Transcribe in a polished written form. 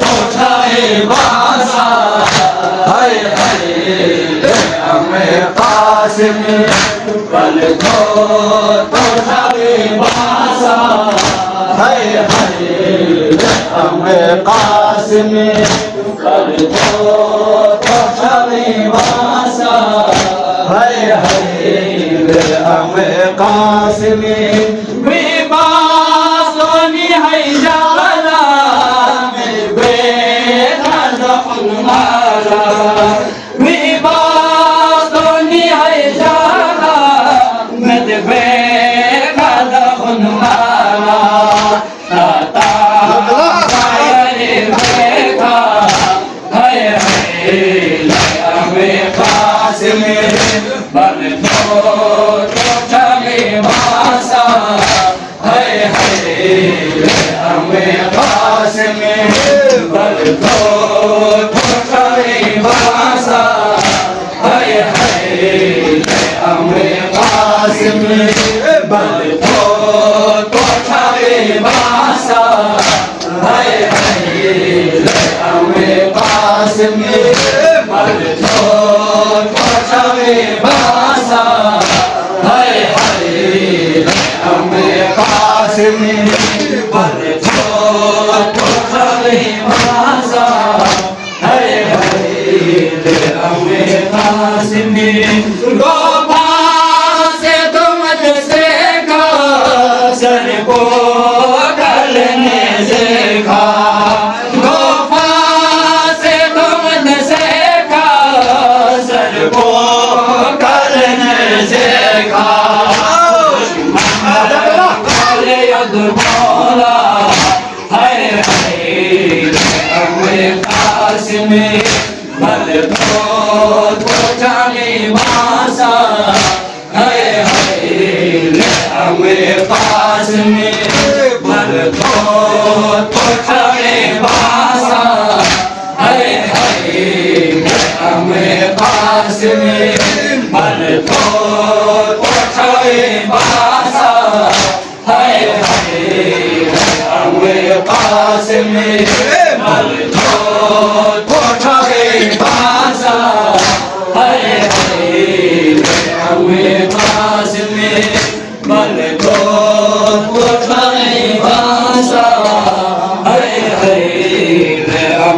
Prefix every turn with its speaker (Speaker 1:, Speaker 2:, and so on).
Speaker 1: तोठाए बासा हाय हाय हमें कासिम पल को तोठाए बासा हाय हाय हमें कासिम पल को तोठाए बासा हाय हाय हमें कासिम बेबासोनी है जाला में बेदखल माला बेबासोनी है जाला में बेदखल माला ताता रे बेखा हाय हाय हमें कासिम बल तो तोठाए बासा हाय हाय हमें कासिम बल तो तोठाए बासा हाय हाय हमें कासिम बल तो तोठाए बासा हाय हाय हमें कासिम बल तो तोठाए बासा हाय हाय हमें कासिम बल तो तोठाए बासा हाय हाय हमें कासिम गोपा से तुम से का सर को गलने से खा गोपा से तुम से का सर को गलने से खा बोला हाय हाय हमें कासिम बल तो तोठाए बासा हाय हाय हमें कासिम बल तो तोठाए बासा हाय हाय हमें कासिम बल तो तोठाए बासा हाय हाय हमें कासिम बल तो तोठाए बासा हाय हाय हमें